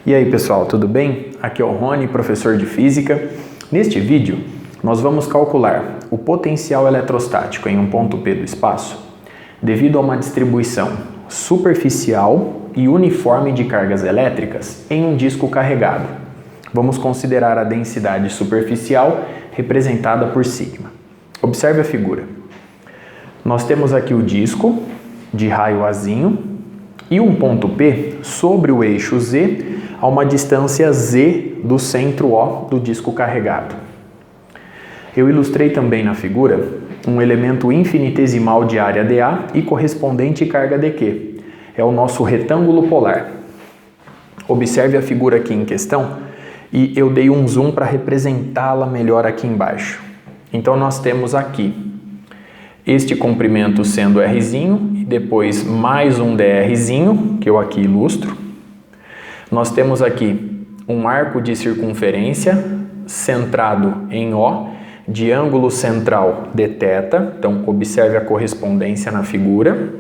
E aí pessoal, tudo bem? Aqui é o Rony, professor de Física. Neste vídeo, nós vamos calcular o potencial eletrostático em um ponto P do espaço devido a uma distribuição superficial e uniforme de cargas elétricas em um disco carregado. Vamos considerar a densidade superficial representada por sigma. Observe a figura. Nós temos aqui o disco de raio Azinho e um ponto P sobre o eixo Z a uma distância Z do centro O do disco carregado. Eu ilustrei também na figura um elemento infinitesimal de área dA e correspondente carga dQ. É o nosso retângulo polar. Observe a figura aqui em questão e eu dei um zoom para representá-la melhor aqui embaixo. Então nós temos aqui este comprimento sendo Rzinho e depois mais um drzinho, que eu aqui ilustro. Nós temos aqui um arco de circunferência centrado em O, de ângulo central dθ, então observe a correspondência na figura.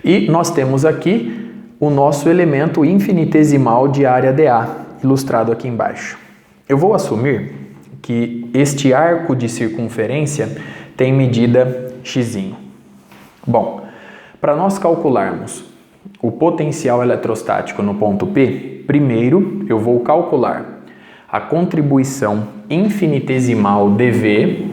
E nós temos aqui o nosso elemento infinitesimal de área dA, ilustrado aqui embaixo. Eu vou assumir que este arco de circunferência tem medida x. Bom, para nós calcularmos o potencial eletrostático no ponto P, primeiro eu vou calcular a contribuição infinitesimal dV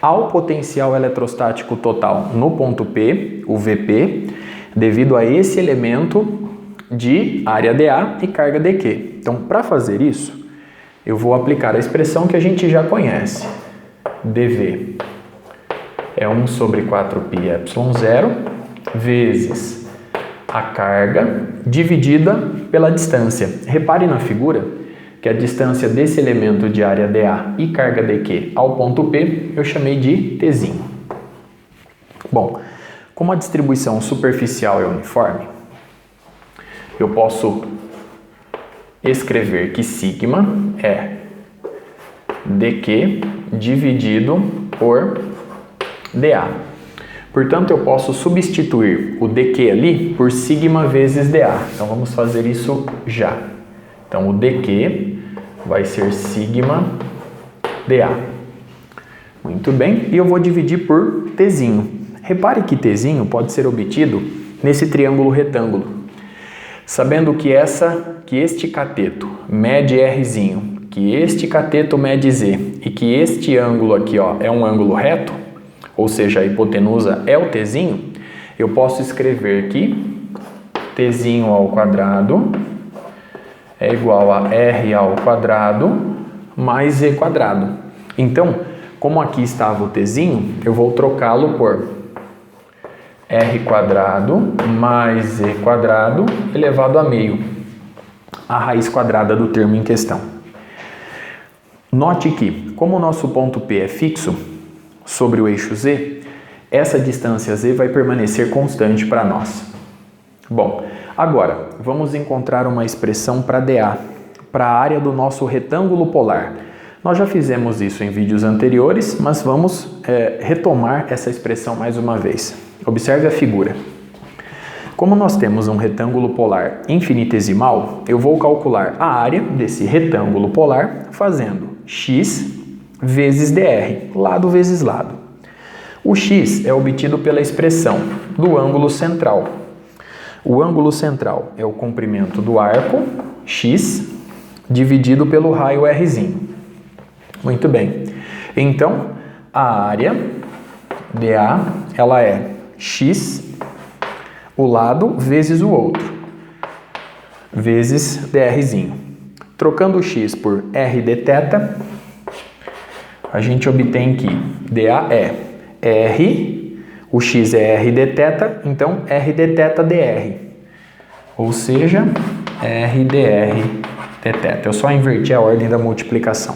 ao potencial eletrostático total no ponto P, o Vp, devido a esse elemento de área dA e carga dQ. Então, para fazer isso, eu vou aplicar a expressão que a gente já conhece. dV é 1 sobre 4πε0 vezes a carga dividida pela distância. Repare na figura que a distância desse elemento de área dA e carga dQ ao ponto P eu chamei de T. Bom, como a distribuição superficial é uniforme, eu posso escrever que sigma é dQ dividido por dA. Portanto, eu posso substituir o dQ ali por sigma vezes dA. Então, vamos fazer isso já. Então, o dQ vai ser sigma dA. Muito bem. E eu vou dividir por T. Repare que T pode ser obtido nesse triângulo retângulo. Sabendo que este cateto mede R, que este cateto mede Z e que este ângulo aqui é um ângulo reto, ou seja, a hipotenusa é o T, eu posso escrever que T ao quadrado é igual a R ao quadrado mais Z quadrado. Então, como aqui estava o T, eu vou trocá-lo por R quadrado mais Z quadrado elevado a meio, a raiz quadrada do termo em questão. Note que, como o nosso ponto P é fixo sobre o eixo Z, essa distância Z vai permanecer constante para nós. Bom, agora vamos encontrar uma expressão para dA, para a área do nosso retângulo polar. Nós já fizemos isso em vídeos anteriores, mas vamos retomar essa expressão mais uma vez. Observe a figura. Como nós temos um retângulo polar infinitesimal, eu vou calcular a área desse retângulo polar fazendo x vezes dr, lado vezes lado. O x é obtido pela expressão do ângulo central. O ângulo central é o comprimento do arco, x, dividido pelo raio R. Muito bem. Então, a área dA, ela é x, o lado vezes o outro, vezes dr. Trocando o x por r dθ, a gente obtém que dA é R, o x é R dθ, então R dθ dr, ou seja, R dr dθ. Eu só inverti a ordem da multiplicação.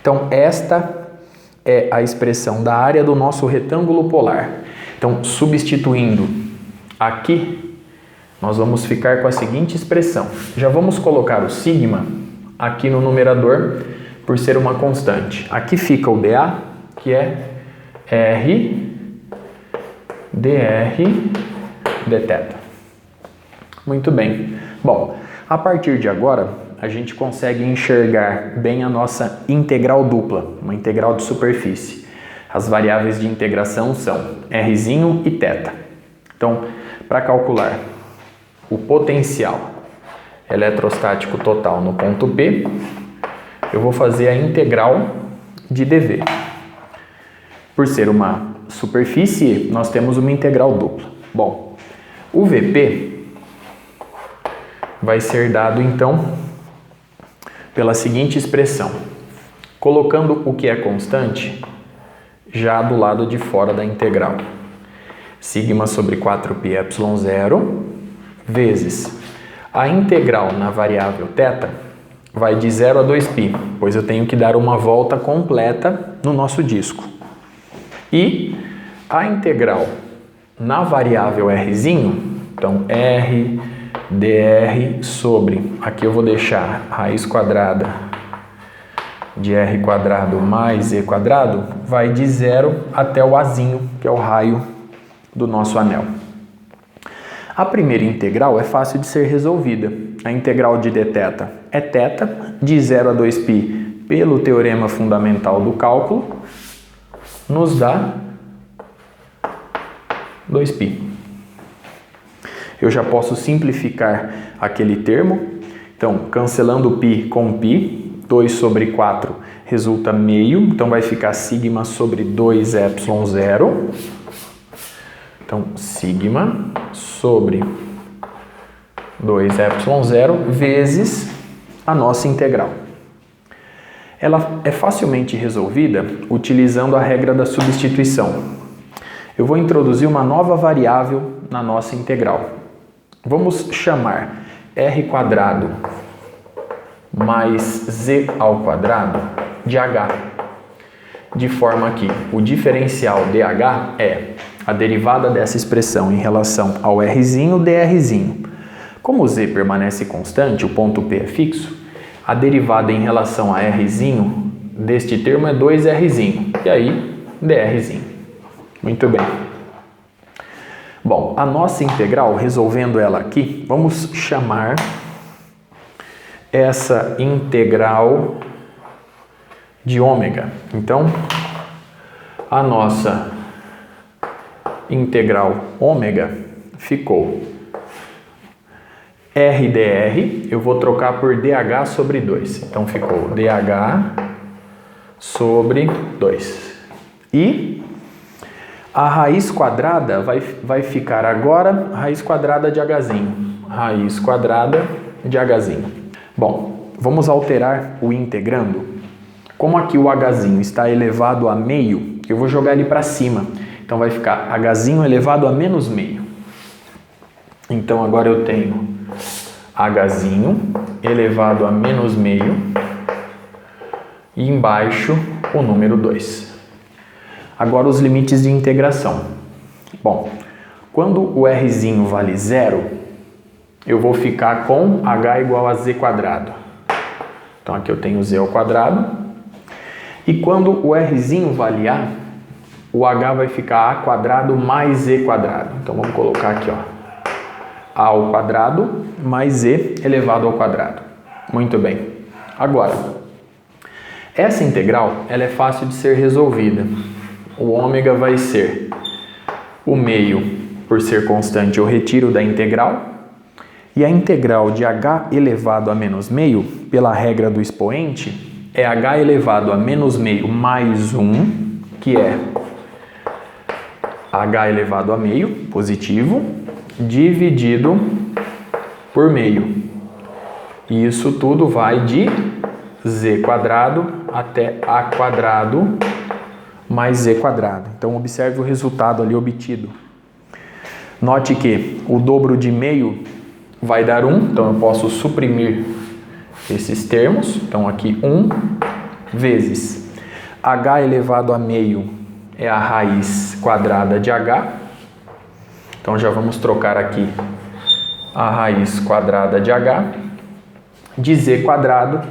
Então, esta é a expressão da área do nosso retângulo polar. Então, substituindo aqui, nós vamos ficar com a seguinte expressão. Já vamos colocar o sigma aqui no numerador, por ser uma constante. Aqui fica o dA, que é R dr dθ. Muito bem. Bom, a partir de agora, a gente consegue enxergar bem a nossa integral dupla, uma integral de superfície. As variáveis de integração são Rzinho e θ. Então, para calcular o potencial eletrostático total no ponto P, eu vou fazer a integral de dV. Por ser uma superfície, nós temos uma integral dupla. Bom, o Vp vai ser dado, então, pela seguinte expressão. Colocando o que é constante já do lado de fora da integral. Sigma sobre 4πε0 vezes a integral na variável θ vai de 0 a 2π, pois eu tenho que dar uma volta completa no nosso disco. E a integral na variável rzinho, então r dr sobre, aqui eu vou deixar raiz quadrada de r quadrado mais e quadrado, vai de 0 até o azinho, que é o raio do nosso anel. A primeira integral é fácil de ser resolvida. A integral de dθ é θ, de 0 a 2π pelo teorema fundamental do cálculo, nos dá 2π. Eu já posso simplificar aquele termo. Então, cancelando π com π, 2 sobre 4 resulta meio, então vai ficar sigma sobre 2ε0. Então, sigma sobre 2ε0 vezes a nossa integral. Ela é facilmente resolvida utilizando a regra da substituição. Eu vou introduzir uma nova variável na nossa integral. Vamos chamar r² mais z ao quadrado de h, de forma que o diferencial dh é a derivada dessa expressão em relação ao rzinho drzinho. Como o z permanece constante, o ponto P é fixo, a derivada em relação a rzinho deste termo é 2rzinho, e aí drzinho. Muito bem. Bom, a nossa integral, resolvendo ela aqui, vamos chamar essa integral de ômega. Então, a nossa integral ômega ficou r dr, eu vou trocar por dh sobre 2. Então, ficou dh sobre 2. E a raiz quadrada vai ficar agora raiz quadrada de hzinho. Raiz quadrada de hzinho. Bom, vamos alterar o integrando. Como aqui o hzinho está elevado a meio, eu vou jogar ele para cima. Então vai ficar hzinho elevado a menos meio. Então agora eu tenho hzinho elevado a menos meio e embaixo o número 2. Agora os limites de integração. Bom, quando o rzinho vale 0, eu vou ficar com h igual a z quadrado. Então aqui eu tenho z ao quadrado. E quando o rzinho vale a, o h vai ficar a quadrado mais z quadrado. Então vamos colocar aqui, ó, a ao quadrado mais z elevado ao quadrado. Muito bem. Agora, essa integral ela é fácil de ser resolvida. O ômega vai ser o meio, por ser constante, eu retiro da integral. E a integral de h elevado a menos meio, pela regra do expoente, é h elevado a menos meio mais 1, que é h elevado a meio, positivo, dividido por meio. E isso tudo vai de z quadrado até a quadrado mais z quadrado. Então, observe o resultado ali obtido. Note que o dobro de meio vai dar 1, então eu posso suprimir esses termos. Então, aqui 1 vezes h elevado a meio é a raiz quadrada de h. Então, já vamos trocar aqui a raiz quadrada de h, de z quadrado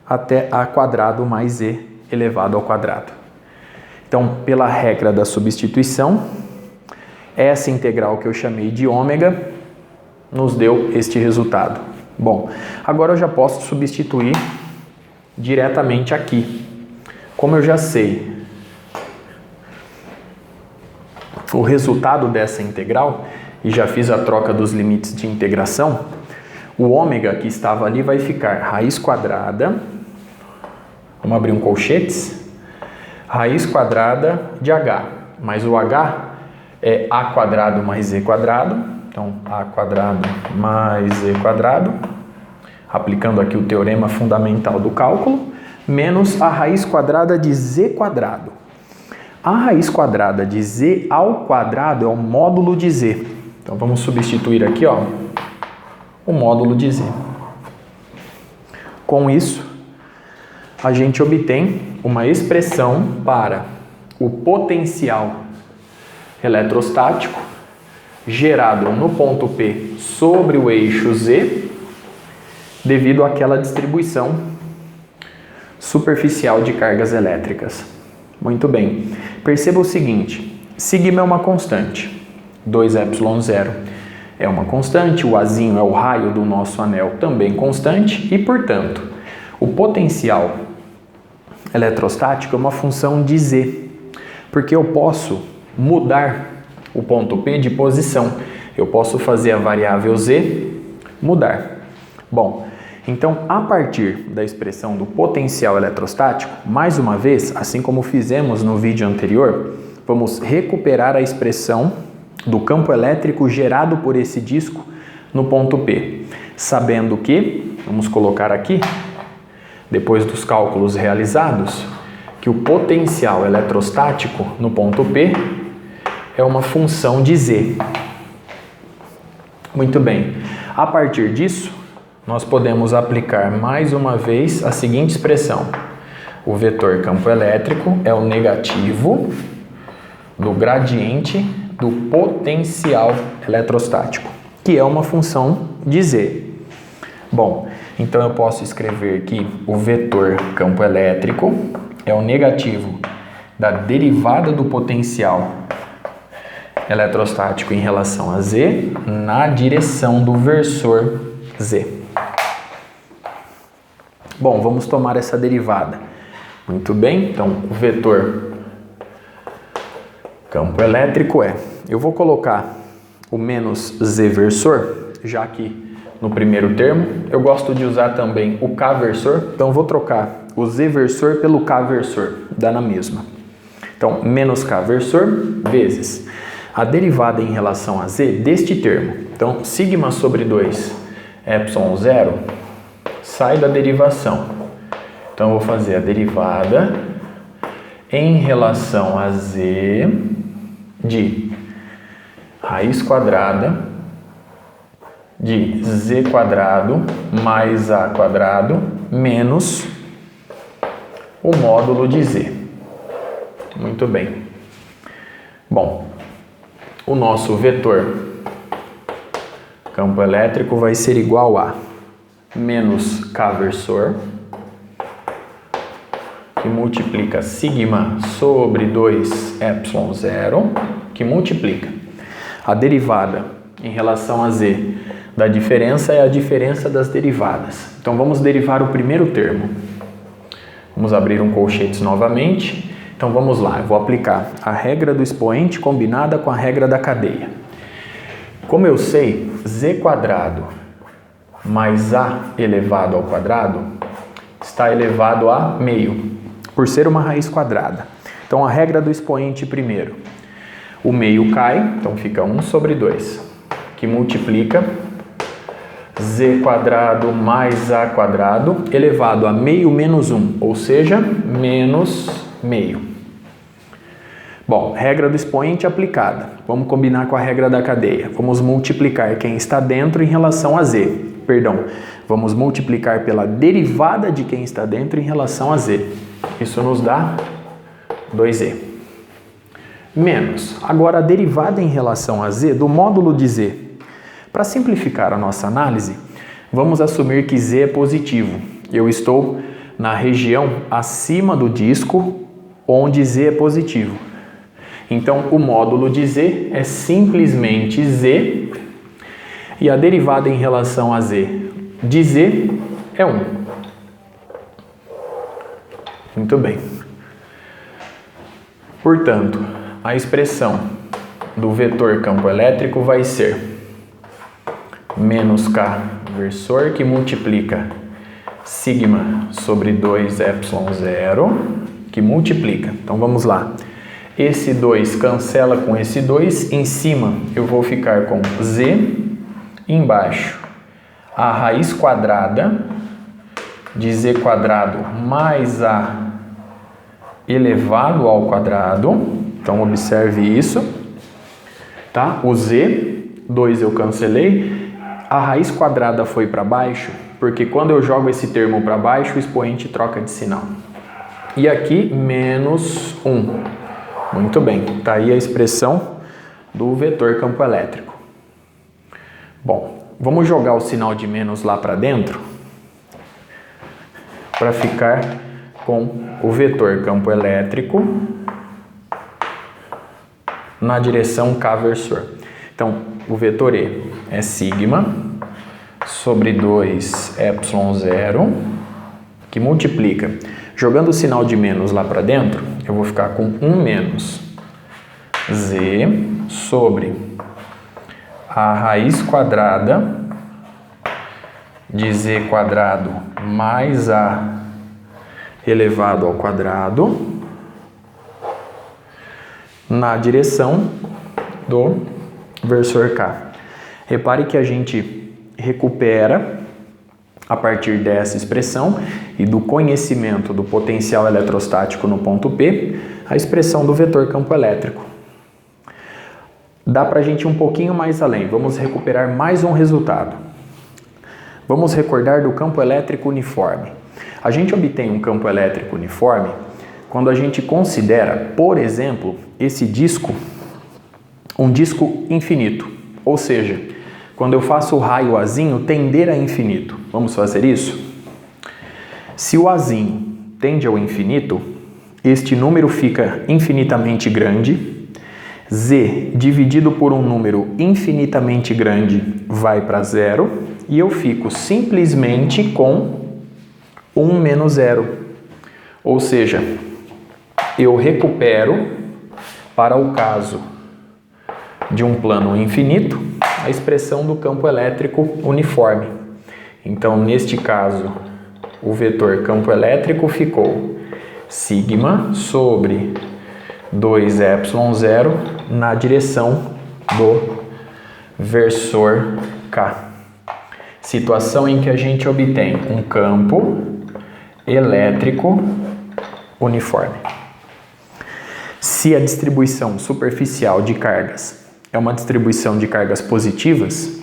até a quadrado mais z elevado ao quadrado. Então, pela regra da substituição, essa integral que eu chamei de ômega, nos deu este resultado. Bom, agora eu já posso substituir diretamente aqui. Como eu já sei o resultado dessa integral e já fiz a troca dos limites de integração, o ômega que estava ali vai ficar raiz quadrada, vamos abrir um colchetes, raiz quadrada de h, mas o h é a quadrado mais z quadrado, então a quadrado mais z quadrado, aplicando aqui o teorema fundamental do cálculo, menos a raiz quadrada de z quadrado. A raiz quadrada de z ao quadrado é o módulo de z. Então vamos substituir aqui, ó, o módulo de z. Com isso, a gente obtém uma expressão para o potencial eletrostático gerado no ponto P sobre o eixo Z devido àquela distribuição superficial de cargas elétricas. Muito bem. Perceba o seguinte, sigma é uma constante, 2ε0 é uma constante, o Azinho é o raio do nosso anel também constante e, portanto, o potencial eletrostático é uma função de Z, porque eu posso mudar o ponto P de posição. Eu posso fazer a variável Z mudar. Bom, então a partir da expressão do potencial eletrostático, mais uma vez, assim como fizemos no vídeo anterior, vamos recuperar a expressão do campo elétrico gerado por esse disco no ponto P. Sabendo que, vamos colocar aqui, depois dos cálculos realizados, que o potencial eletrostático no ponto P é uma função de Z. Muito bem. A partir disso, nós podemos aplicar mais uma vez a seguinte expressão. O vetor campo elétrico é o negativo do gradiente do potencial eletrostático, que é uma função de Z. Bom, então eu posso escrever que o vetor campo elétrico é o negativo da derivada do potencial eletrostático em relação a Z na direção do versor Z. Bom, vamos tomar essa derivada. Muito bem, então o vetor campo elétrico eu vou colocar o menos Z versor, já que no primeiro termo eu gosto de usar também o K versor, então vou trocar o Z versor pelo K versor, dá na mesma. Então, menos K versor vezes a derivada em relação a Z deste termo. Então, sigma sobre 2 ε0 sai da derivação. Então, eu vou fazer a derivada em relação a Z de raiz quadrada de Z quadrado mais A quadrado menos o módulo de Z. Muito bem. Bom, o nosso vetor campo elétrico vai ser igual a menos K versor, que multiplica sigma sobre 2ε0, que multiplica a derivada em relação a Z da diferença é a diferença das derivadas. Então vamos derivar o primeiro termo. Vamos abrir um colchetes novamente. Então vamos lá, eu vou aplicar a regra do expoente combinada com a regra da cadeia. Como eu sei, Z quadrado mais A elevado ao quadrado está elevado a meio, por ser uma raiz quadrada. Então a regra do expoente primeiro. O meio cai, então fica 1 sobre 2, que multiplica Z quadrado mais A quadrado elevado a meio menos 1, ou seja, menos meio. Bom, regra do expoente aplicada. Vamos combinar com a regra da cadeia. Vamos multiplicar quem está dentro em relação a Z. Perdão, vamos multiplicar pela derivada de quem está dentro em relação a Z. Isso nos dá 2Z. Menos, agora a derivada em relação a Z do módulo de Z. Para simplificar a nossa análise, vamos assumir que Z é positivo. Eu estou na região acima do disco, onde Z é positivo. Então, o módulo de Z é simplesmente Z E a derivada em relação a z de z é 1. Muito bem. Portanto, a expressão do vetor campo elétrico vai ser menos k versor, que multiplica sigma sobre 2ε0, que multiplica. Então vamos lá. Esse 2 cancela com esse 2, em cima eu vou ficar com z, embaixo a raiz quadrada de z quadrado mais a elevado ao quadrado. Então observe isso, tá? O z, 2 eu cancelei, a raiz quadrada foi para baixo, porque quando eu jogo esse termo para baixo, o expoente troca de sinal. E aqui, menos 1. Muito bem, tá aí a expressão do vetor campo elétrico. Bom, vamos jogar o sinal de menos lá para dentro, para ficar com o vetor campo elétrico na direção k versor. Então, o vetor E é sigma sobre 2ε0, que multiplica. Jogando o sinal de menos lá para dentro, eu vou ficar com 1 menos z sobre a raiz quadrada de z quadrado mais a elevado ao quadrado na direção do versor k. Repare que a gente recupera, a partir dessa expressão e do conhecimento do potencial eletrostático no ponto P, a expressão do vetor campo elétrico. Dá para a gente ir um pouquinho mais além. Vamos recuperar mais um resultado. Vamos recordar do campo elétrico uniforme. A gente obtém um campo elétrico uniforme quando a gente considera, por exemplo, esse disco um disco infinito. Ou seja, quando eu faço o raio Azinho tender a infinito. Vamos fazer isso? Se o Azinho tende ao infinito, este número fica infinitamente grande. Z dividido por um número infinitamente grande vai para zero. E eu fico simplesmente com 1 menos zero. Ou seja, eu recupero, para o caso de um plano infinito, a expressão do campo elétrico uniforme. Então, neste caso, o vetor campo elétrico ficou sigma sobre 2ε0 na direção do versor K. Situação em que a gente obtém um campo elétrico uniforme. Se a distribuição superficial de cargas é uma distribuição de cargas positivas,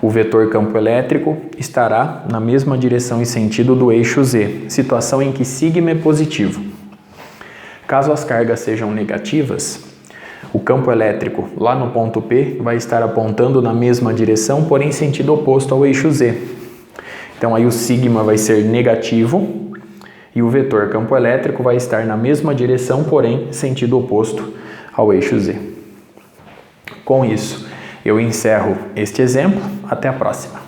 o vetor campo elétrico estará na mesma direção e sentido do eixo Z, situação em que sigma é positivo. Caso as cargas sejam negativas, o campo elétrico lá no ponto P vai estar apontando na mesma direção, porém sentido oposto ao eixo Z. Então aí o sigma vai ser negativo e o vetor campo elétrico vai estar na mesma direção, porém sentido oposto ao eixo Z. Com isso, eu encerro este exemplo. Até a próxima.